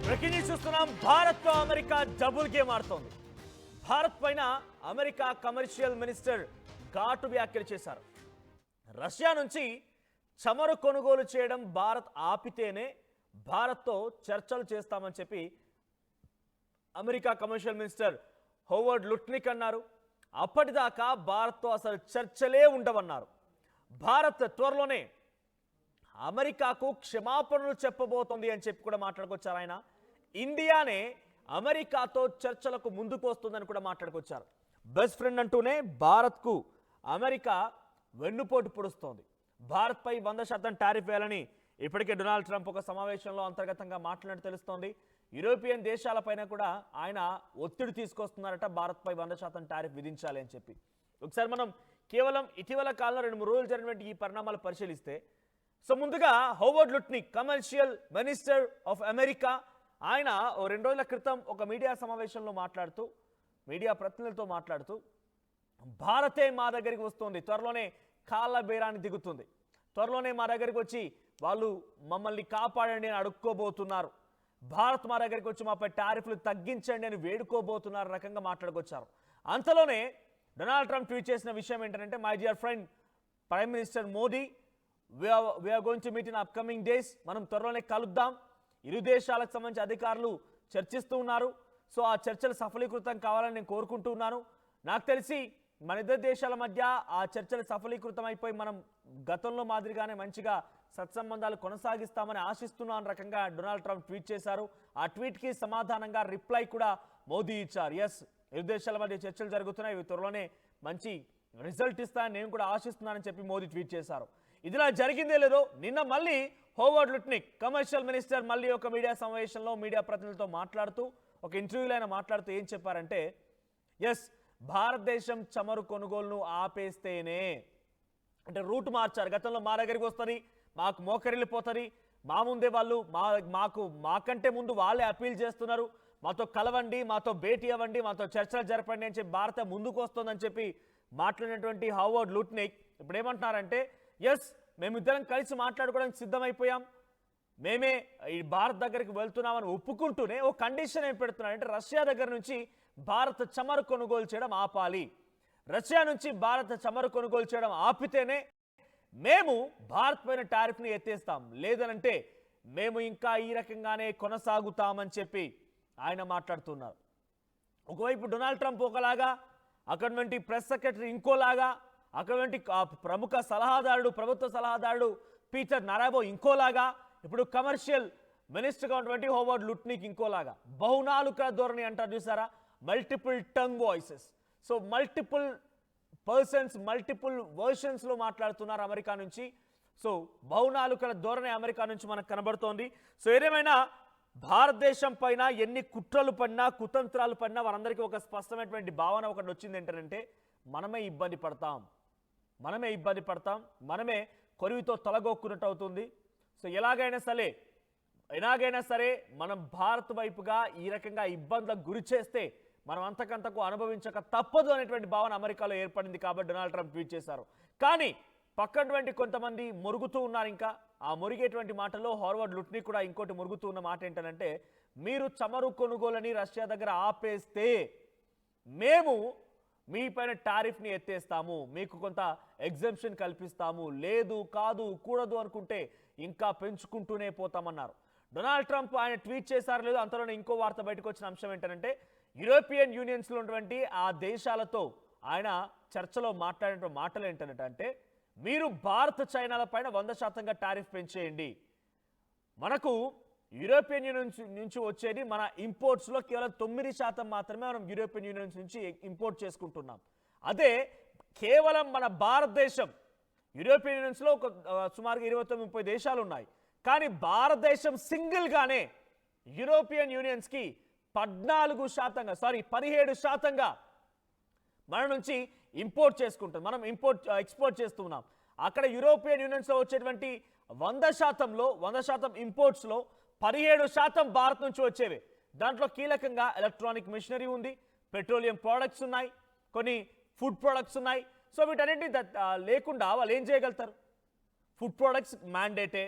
Breaking news చూస్తున్నాం. భారత్ తో America double game ఆడుతోంది. Bharat పైన అమెరికా కమర్షియల్ మినిస్టర్ ఘాటు వ్యాఖ్యలు చేశారు. రష్యా నుంచి చమురు కొనుగోలు చేయడం భారత్ ఆపితేనే భారత్తో చర్చలు చేస్తామని చెప్పి America commercial minister Howard Lutnick అన్నారు. అప్పటిదాకా భారత్తో అసలు చర్చలే ఉండవన్నారు. భారత్ త్వరలోనే అమెరికాకు క్షమాపణలు చెప్పబోతోంది అని చెప్పి కూడా మాట్లాడుకొచ్చారు ఆయన. ఇండియానే అమెరికాతో చర్చలకు ముందుకు వస్తుందని కూడా మాట్లాడుకొచ్చారు. బెస్ట్ ఫ్రెండ్ అంటూనే భారత్కు అమెరికా వెన్నుపోటు పొడుస్తోంది. భారత్పై 100% టారిఫ్ వేయాలని ఇప్పటికే డొనాల్డ్ ట్రంప్ ఒక సమావేశంలో అంతర్గతంగా మాట్లాడినట్టు తెలుస్తోంది. యూరోపియన్ దేశాలపైన కూడా ఆయన ఒత్తిడి తీసుకొస్తున్నారట, భారత్పై 100% టారిఫ్ విధించాలి అని చెప్పి. ఒకసారి మనం కేవలం ఇటీవల కాలంలో 2-3 రోజులు జరిగినటువంటి ఈ పరిణామాలు పరిశీలిస్తే, సో ముందుగా Howard Lutnick commercial minister of America, ఆయన 2 రోజుల క్రితం ఒక మీడియా సమావేశంలో మాట్లాడుతూ, మీడియా ప్రతినిధులతో మాట్లాడుతూ, భారతే మా దగ్గరికి వస్తుంది, త్వరలోనే కాళ్ళ బేరాన్ని దిగుతుంది, త్వరలోనే మా దగ్గరికి వచ్చి వాళ్ళు మమ్మల్ని కాపాడండి అని అడుక్కోబోతున్నారు, భారత్ మా దగ్గరికి వచ్చి మాపై టారిఫ్లు తగ్గించండి అని వేడుకోబోతున్నారు రకంగా మాట్లాడుకొచ్చారు. అంతలోనే డొనాల్డ్ ట్రంప్ ట్వీట్ చేసిన విషయం ఏంటంటే, my dear friend prime minister Modi, we are going to meet in upcoming days, మనం త్వరలోనే కలుద్దాం, ఇరు దేశాలకు సంబంధించి అధికారులు చర్చిస్తూ ఉన్నారు, సో ఆ చర్చలు సఫలీకృతం కావాలని నేను కోరుకుంటున్నాను. నాకు తెలిసి మన ఇద్దరు దేశాల మధ్య ఆ చర్చలు సఫలీకృతం అయిపోయి మనం గతంలో మాదిరిగానే మంచిగా సత్సంబంధాలు కొనసాగిస్తామని ఆశిస్తున్నాను రకంగా డొనాల్డ్ ట్రంప్ ట్వీట్ చేశారు. ఆ ట్వీట్కి సమాధానంగా రిప్లై కూడా మోదీ ఇచ్చారు. ఎస్, ఇరు దేశాల మధ్య చర్చలు జరుగుతున్నాయి, ఇవి త్వరలోనే మంచి రిజల్ట్ ఇస్తాయని నేను కూడా ఆశిస్తున్నానని చెప్పి మోదీ ట్వీట్ చేశారు. ఇదిలా జరిగిందే లేదో, నిన్న మళ్ళీ హోవర్డ్ లుట్నిక్ కమర్షియల్ మినిస్టర్ మళ్ళీ ఒక మీడియా సమావేశంలో మీడియా ప్రతినిధులతో మాట్లాడుతూ, ఒక ఇంటర్వ్యూలో ఆయన మాట్లాడుతూ ఏం చెప్పారంటే, ఎస్, భారతదేశం చమురు కొనుగోలును ఆపేస్తేనే, అంటే రూట్ మార్చారు. గతంలో మా దగ్గరికి వస్తుంది, మాకు మోకరిల్లిపోతుంది, మా ముందే వాళ్ళు మాకంటే ముందు వాళ్ళే అప్పీల్ చేస్తున్నారు, మాతో కలవండి, మాతో భేటీ అవ్వండి, మాతో చర్చలు జరపండి అని చెప్పి భారత ముందుకు వస్తుందని చెప్పి మాట్లాడినటువంటి హోవర్డ్ లుట్నిక్ ఇప్పుడు ఏమంటున్నారంటే, ఎస్, మేమిద్దరం కలిసి మాట్లాడుకోవడానికి సిద్ధమైపోయాం, మేమే ఈ భారత్ దగ్గరికి వెళ్తున్నామని ఒప్పుకుంటూనే ఓ కండిషన్ ఏం పెడుతున్నారంటే, రష్యా దగ్గర నుంచి భారత్ చమురు కొనుగోలు చేయడం ఆపాలి, రష్యా నుంచి భారత్ చమురు కొనుగోలు చేయడం ఆపితేనే మేము భారత్ పైన టారిఫ్ని ఎత్తేస్తాం, లేదనంటే మేము ఇంకా ఈ రకంగానే కొనసాగుతామని చెప్పి ఆయన మాట్లాడుతున్నారు. ఒకవైపు డొనాల్డ్ ట్రంప్ ఒకలాగా, అక్కడి ప్రెస్ సెక్రటరీ ఇంకోలాగా, అక్కడి ప్రముఖ సలహాదారుడు, ప్రభుత్వ సలహాదారుడు పీటర్ నరాబో ఇంకోలాగా, ఇప్పుడు కమర్షియల్ మినిస్టర్గా ఉన్నటువంటి హోవర్డ్ లుట్నిక్ ఇంకోలాగా, బహునాలుక ధోరణి అంటారు చూసారా, multiple tongue voices. So multiple persons multiple వర్షన్స్లో మాట్లాడుతున్నారు అమెరికా నుంచి. సో బహునాలుకల ధోరణి అమెరికా నుంచి మనకు కనబడుతోంది. సో ఏదేమైనా భారతదేశం పైన ఎన్ని కుట్రలు పడినా కుతంత్రాలు పడినా వారందరికీ ఒక స్పష్టమైనటువంటి భావన ఒకటి వచ్చింది ఏంటంటే, మనమే ఇబ్బంది పడతాం, మనమే కొరివితో తలగొక్కున్నట్టు అవుతుంది. సో ఎలాగైనా సరే మనం భారత్ వైపుగా ఈ రకంగా ఇబ్బందులకు గురి చేస్తే మనం అంతకంతకు అనుభవించక తప్పదు అనేటువంటి భావన అమెరికాలో ఏర్పడింది. కాబట్టి డొనాల్డ్ ట్రంప్ ట్వీట్ చేశారు. కానీ పక్కనటువంటి కొంతమంది మురుగుతూ ఉన్నారు. ఇంకా ఆ మురిగేటువంటి మాటలో హోవర్డ్ లుట్నిక్ కూడా ఇంకోటి మురుగుతూ ఉన్న మాట ఏంటంటే, మీరు చమురు కొనుగోలని రష్యా దగ్గర ఆపేస్తే మేము మీ పైన టారిఫ్ని ఎత్తేస్తాము, మీకు కొంత ఎగ్జంప్షన్ కల్పిస్తాము, లేదు కాదు కూడదు అనుకుంటే ఇంకా పెంచుకుంటూనే పోతామన్నారు. డొనాల్డ్ ట్రంప్ ఆయన ట్వీట్ చేశారు లేదు, అంతలోనే ఇంకో వార్త బయటకు వచ్చిన అంశం ఏంటంటే, యూరోపియన్ యూనియన్స్లో ఉన్నటువంటి ఆ దేశాలతో ఆయన చర్చలో మాట్లాడిన మాటలు ఏంటంటే, మీరు భారత్ చైనాల పైన 100% టారిఫ్ పెంచేయండి, మనకు యూరోపియన్ యూనియన్ నుంచి వచ్చేది మన ఇంపోర్ట్స్లో కేవలం 9% మాత్రమే మనం యూరోపియన్ యూనియన్స్ నుంచి ఇంపోర్ట్ చేసుకుంటున్నాం. అదే కేవలం మన భారతదేశం, యూరోపియన్ యూనియన్స్లో ఒక సుమారుగా 29-30 దేశాలు ఉన్నాయి, కానీ భారతదేశం సింగిల్గానే యూరోపియన్ యూనియన్స్కి 17% మన నుంచి ఇంపోర్ట్ చేసుకుంటాం, మనం ఎక్స్పోర్ట్ చేస్తున్నాం. అక్కడ యూరోపియన్ యూనియన్స్లో వచ్చేటువంటి 100% ఇంపోర్ట్స్లో 17% భారత్ నుంచి వచ్చేవి. దాంట్లో కీలకంగా ఎలక్ట్రానిక్ మిషనరీ ఉంది, పెట్రోలియం ప్రోడక్ట్స్ ఉన్నాయి, కొన్ని ఫుడ్ ప్రోడక్ట్స్ ఉన్నాయి. సో వీటన్నింటినీ లేకుండా వాళ్ళు ఏం చేయగలుగుతారు? ఫుడ్ ప్రోడక్ట్స్ మ్యాండేటే,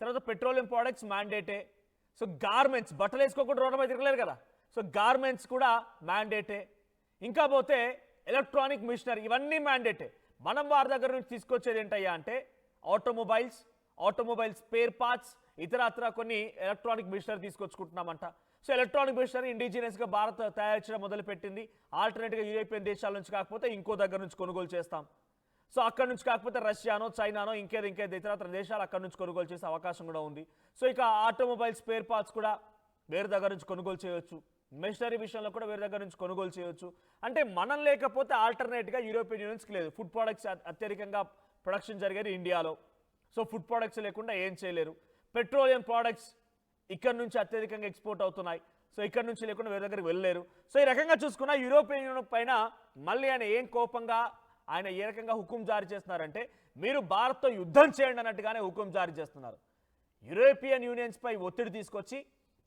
తర్వాత పెట్రోలియం ప్రోడక్ట్స్ మ్యాండేటే. సో గార్మెంట్స్, బట్టలు వేసుకోకుండా రోడ్ల మీద తిరగలేరు కదా, సో గార్మెంట్స్ కూడా మ్యాండేటే. ఇంకా పోతే ఎలక్ట్రానిక్ మిషనరీ, ఇవన్నీ మ్యాండేటే. మనం వారి దగ్గర నుంచి తీసుకొచ్చేది ఏంటయ్యా అంటే ఆటోమొబైల్ స్పేర్ పార్ట్స్, ఇతరత్ర కొన్ని ఎలక్ట్రానిక్ మిషనరీ తీసుకొచ్చుకుంటున్నామంట. సో ఎలక్ట్రానిక్ మిషనరీ ఇండిజినియస్గా భారత్ తయారు చేయడం మొదలుపెట్టింది. ఆల్టర్నేట్గా యూరోపియన్ దేశాల నుంచి కాకపోతే ఇంకో దగ్గర నుంచి కొనుగోలు చేస్తాం. సో అక్కడ నుంచి కాకపోతే రష్యానో చైనానో ఇంకేది ఇతరత్ర దేశాలు అక్కడ నుంచి కొనుగోలు చేసే అవకాశం కూడా ఉంది. సో ఇక ఆటోమొబైల్ స్పేర్ పార్ట్స్ కూడా వేరే దగ్గర నుంచి కొనుగోలు చేయొచ్చు. మెషినరీ విషయంలో కూడా వేరే దగ్గర నుంచి కొనుగోలు చేయొచ్చు. అంటే మనం లేకపోతే ఆల్టర్నేట్గా యూరోపియన్ యూనియన్స్కి లేదు. ఫుడ్ ప్రోడక్ట్స్ అత్యధికంగా ప్రొడక్షన్ జరిగేది ఇండియాలో. సో ఫుడ్ ప్రోడక్ట్స్ లేకుండా ఏం చేయలేరు. పెట్రోలియం ప్రోడక్ట్స్ ఇక్కడ నుంచి అత్యధికంగా ఎక్స్పోర్ట్ అవుతున్నాయి. సో ఇక్కడ నుంచి లేకుండా వేరే దగ్గరికి వెళ్ళలేరు. సో ఈ రకంగా చూసుకున్న యూరోపియన్ యూనియన్ పైన మళ్ళీ ఆయన ఏం కోపంగా ఆయన ఏ రకంగా హుకుం జారీ చేస్తున్నారంటే, మీరు భారత్తో యుద్ధం చేయండి అన్నట్టుగానే హుకుం జారీ చేస్తున్నారు. యూరోపియన్ యూనియన్స్ పై ఒత్తిడి తీసుకొచ్చి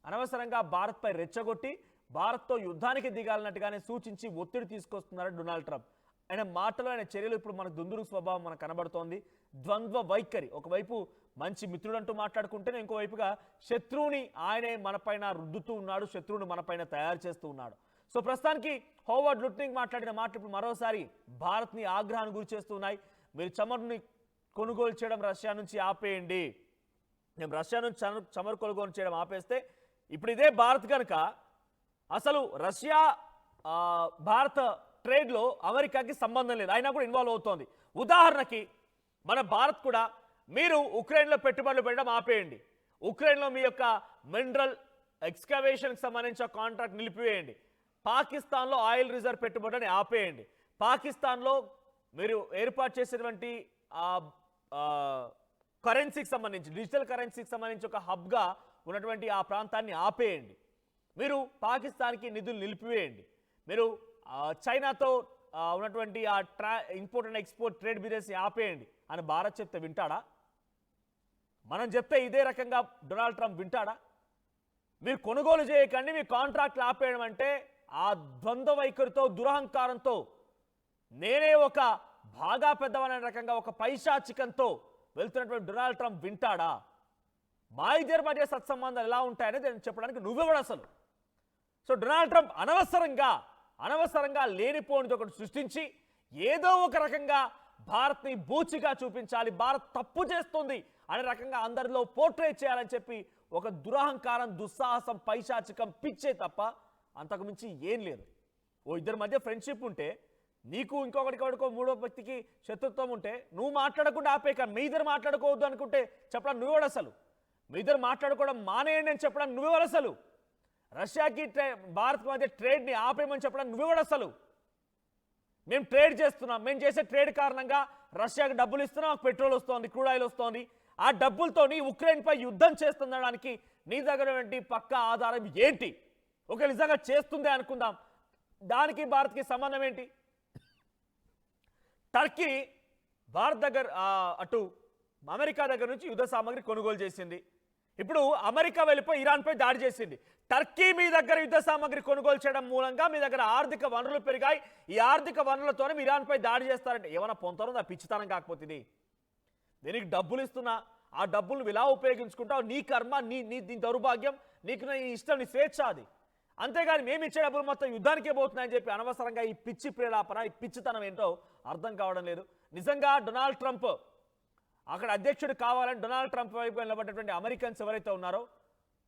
అనవసరంగా భారత్పై రెచ్చగొట్టి భారత్తో యుద్ధానికి దిగాలన్నట్టుగానే సూచించి ఒత్తిడి తీసుకొస్తున్నారు డొనాల్డ్ ట్రంప్. ఆయన మాటలు, ఆయన చర్యలు ఇప్పుడు మనకు దుందుడు స్వభావం మనకు కనబడుతోంది. ద్వంద్వ వైఖరి, ఒకవైపు మంచి మిత్రుడంటూ మాట్లాడుకుంటేనే ఇంకోవైపుగా శత్రువుని ఆయనే మనపైన రుద్దుతూ ఉన్నాడు, శత్రువుని మనపైన తయారు చేస్తూ ఉన్నాడు. సో ప్రస్తుతానికి హోవర్డ్ లుట్నింగ్ మాట్లాడిన మాటలు ఇప్పుడు మరోసారి భారత్ని ఆగ్రహానికి గురి చేస్తున్నాయి. మీరు చమురుని కొనుగోలు చేయడం రష్యా నుంచి ఆపేయండి, మేము రష్యా నుంచి చమురు కొనుగోలు చేయడం ఆపేస్తే ఇప్పుడు ఇదే భారత్ కనుక అసలు రష్యా భారత ట్రేడ్లో అమెరికాకి సంబంధం లేదు, అయినా కూడా ఇన్వాల్వ్ అవుతోంది. ఉదాహరణకి మన భారత్ కూడా మీరు ఉక్రెయిన్లో పెట్టుబడులు పెట్టడం ఆపేయండి, ఉక్రెయిన్లో మీ యొక్క మినరల్ ఎక్స్కవేషన్కి సంబంధించిన కాంట్రాక్ట్ నిలిపివేయండి, పాకిస్తాన్లో ఆయిల్ రిజర్వ్ పెట్టుబడిని ఆపేయండి, పాకిస్తాన్లో మీరు ఏర్పాటు చేసేటువంటి కరెన్సీకి సంబంధించి డిజిటల్ కరెన్సీకి సంబంధించి ఒక హబ్గా ఉన్నటువంటి ఆ ప్రాంతాన్ని ఆపేయండి, మీరు పాకిస్తాన్కి నిధులు నిలిపివేయండి, మీరు చైనాతో ఉన్నటువంటి ఆ ఇంపోర్ట్ అండ్ ఎక్స్పోర్ట్ ట్రేడ్ బిజినెస్ని ఆపేయండి అని భారత్ చెప్తే వింటాడా? మనం చెప్తే ఇదే రకంగా డొనాల్డ్ ట్రంప్ వింటాడా? మీరు కొనుగోలు చేయకండి, మీ కాంట్రాక్ట్లు ఆపేయడం అంటే ఆ ద్వంద్వ వైఖరితో దురహంకారంతో నేనే ఒక బాగా పెద్దవనే రకంగా ఒక పైశాచికంతో వెళ్తున్నటువంటి డొనాల్డ్ ట్రంప్ వింటాడా? మా ఇద్దరి మధ్య సత్సంబంధాలు ఎలా ఉంటాయనేది నేను చెప్పడానికి నువ్వెవడు అసలు? సో డొనాల్డ్ ట్రంప్ అనవసరంగా లేనిపోనిది ఒకటి సృష్టించి ఏదో ఒక రకంగా భారత్ని బూచిగా చూపించాలి, భారత్ తప్పు చేస్తుంది అనే రకంగా అందరిలో పోర్ట్రేట్ చేయాలని చెప్పి ఒక దురహంకారం, దుస్సాహసం, పైశాచికం, పిచ్చే తప్ప అంతకు మించి ఏం లేదు. ఓ ఇద్దరి మధ్య ఫ్రెండ్షిప్ ఉంటే, నీకు ఇంకొకటికో మూడో వ్యక్తికి శత్రుత్వం ఉంటే నువ్వు మాట్లాడకుండా ఆపేక, మీ ఇద్దరు మాట్లాడుకోవద్దు అనుకుంటే చెప్పడం నువ్వెవడు అసలు? మీ ఇద్దరు మాట్లాడుకోవడం మానేయండి అని చెప్పడం నువ్వెవరు అసలు? రష్యాకి భారత్ మధ్య ట్రేడ్ని ఆపేయమని చెప్పడం నువ్వెవడు అసలు? మేము ట్రేడ్ చేస్తున్నాం, మేము చేసే ట్రేడ్ కారణంగా రష్యాకి డబ్బులు ఇస్తున్నాం, మాకు పెట్రోల్ వస్తుంది, క్రూడ్ ఆయిల్ వస్తుంది, ఆ డబ్బులతోని ఉక్రెయిన్పై యుద్ధం చేస్తుండడానికి నీ దగ్గర పక్కా ఆధారం ఏంటి? ఒక నిజంగా చేస్తుందే అనుకుందాం, దానికి భారత్కి సంబంధం ఏంటి? టర్కీ భారత్ దగ్గర అటు అమెరికా దగ్గర నుంచి యుద్ధ సామాగ్రి కొనుగోలు చేసింది. ఇప్పుడు అమెరికా వెళ్ళిపోయి ఇరాన్పై దాడి చేసింది. టర్కీ మీ దగ్గర యుద్ధ సామాగ్రి కొనుగోలు చేయడం మూలంగా మీ దగ్గర ఆర్థిక వనరులు పెరిగాయి, ఈ ఆర్థిక వనరులతోనే మీ ఇరాన్పై దాడి చేస్తారంటే ఏమైనా పొంతనుందా? పిచ్చితనం కాకపోతే ఇది. దీనికి డబ్బులు ఇస్తున్నా, ఆ డబ్బులు ఇలా ఉపయోగించుకుంటావు, నీ కర్మ, నీ దౌర్భాగ్యం, నీకు నీ ఇష్టం, నీ స్వేచ్ఛ అది. అంతేగాని మేము ఇచ్చే డబ్బులు మొత్తం యుద్ధానికే పోతున్నాయని చెప్పి అనవసరంగా ఈ పిచ్చి ప్రేలాపన, ఈ పిచ్చితనం ఏంటో అర్థం కావడం లేదు. నిజంగా డొనాల్డ్ ట్రంప్ అక్కడ అధ్యక్షుడు కావాలని డొనాల్డ్ ట్రంప్ వైపు నిలబడ్డటువంటి అమెరికన్స్ ఎవరైతే ఉన్నారో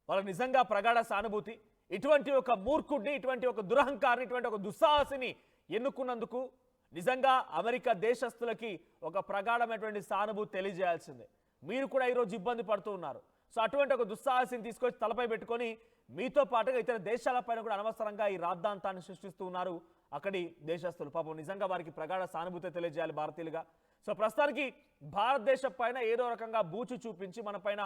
వాళ్ళకి నిజంగా ప్రగాఢ సానుభూతి. ఇటువంటి ఒక మూర్ఖుడిని, ఇటువంటి ఒక దురహంకారిని, ఇటువంటి ఒక దుస్సాహసిని ఎన్నుకున్నందుకు నిజంగా అమెరికా దేశస్తులకి ఒక ప్రగాఢమైనటువంటి సానుభూతి తెలియజేయాల్సిందే. మీరు కూడా ఈరోజు ఇబ్బంది పడుతూ ఉన్నారు. సో అటువంటి ఒక దుస్సాహసిని తీసుకొచ్చి తలపై పెట్టుకొని మీతో పాటుగా ఇతర దేశాలపైన కూడా అనవసరంగా ఈ రాద్ధాంతాన్ని సృష్టిస్తూ ఉన్నారు అక్కడి దేశస్తులు. పాపం నిజంగా వారికి ప్రగాఢ సానుభూతి తెలియజేయాలి భారతీయులుగా. సో ప్రస్తుతానికి భారతదేశం పైన ఏదో రకంగా బూచి చూపించి మన పైన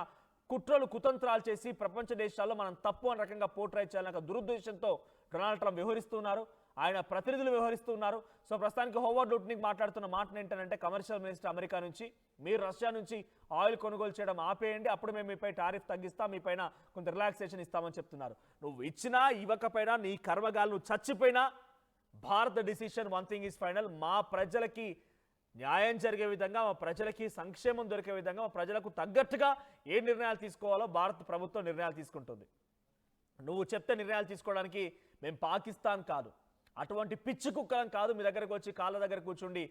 కుట్రలు కుతంత్రాలు చేసి ప్రపంచ దేశాల్లో మనం తప్పు అనే రకంగా పోర్ట్రేట్ చేయాలన్న దురుద్దేశంతో డొనాల్డ్ ట్రంప్ వ్యవహరిస్తున్నారు, ఆయన ప్రతినిధులు వ్యవహరిస్తున్నారు. సో ప్రస్తుతానికి హోవర్డ్ లుట్నింగ్ మాట్లాడుతున్న మాట ఏంటంటే, కమర్షియల్ మినిస్టర్ అమెరికా నుంచి మీరు రష్యా నుంచి ఆయిల్ కొనుగోలు చేయడం ఆపేయండి, అప్పుడు మేము మీపై టారిఫ్ తగ్గిస్తాం, మీ పైన కొంత రిలాక్సేషన్ ఇస్తామని చెప్తున్నారు. నువ్వు ఇచ్చినా ఇవ్వకపోయినా నీ కర్మగాలు నువ్వు చచ్చిపోయినా భారత decision one thing is final. మా ప్రజలకి న్యాయం జరిగే విధంగా, మా ప్రజలకి సంక్షేమం దొరికే విధంగా, మా ప్రజలకు తగ్గట్టుగా ఏ నిర్ణయాలు తీసుకోవాలో భారత ప్రభుత్వం నిర్ణయాలు తీసుకుంటుంది. నువ్వు చెప్తే నిర్ణయాలు తీసుకోవడానికి మేము పాకిస్తాన్ కాదు, అటువంటి పిచ్చి కుక్కలం కాదు మీ దగ్గరకు వచ్చి కాళ్ళ దగ్గర కూర్చుండి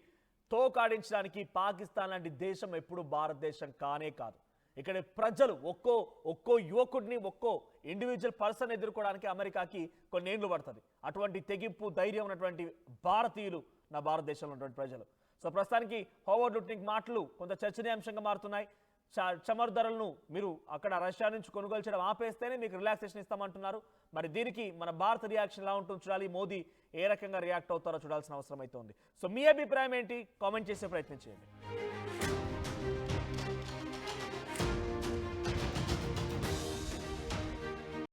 తోకాడించడానికి. పాకిస్తాన్ లాంటి దేశం ఎప్పుడు భారతదేశం కానే కాదు. ఇక్కడ ప్రజలు ఒక్కో యువకుడిని, ఒక్కో ఇండివిజువల్ పర్సన్ ఎదుర్కోవడానికి అమెరికాకి కొన్నేళ్లు పడుతుంది. అటువంటి తెగింపు, ధైర్యం ఉన్నటువంటి భారతీయులు నా భారతదేశంలో ఉన్నటువంటి ప్రజలు. సో ప్రస్తుతానికి హోవర్డ్ లుట్నిక్ మాటలు కొంత చర్చనీయాంశంగా మారుతున్నాయి. చమురు ధరలను మీరు అక్కడ రష్యా నుంచి కొనుగోలు చేయడం ఆపేస్తేనే మీకు రిలాక్సేషన్ ఇస్తామంటున్నారు. మరి దీనికి మన భారత రియాక్షన్ ఎలా ఉంటుందో చూడాలి. మోదీ ఏ రకంగా రియాక్ట్ అవుతారో చూడాల్సిన అవసరం అయితే ఉంది. సో మీ అభిప్రాయం ఏంటి? కామెంట్ చేసే ప్రయత్నం చేయండి.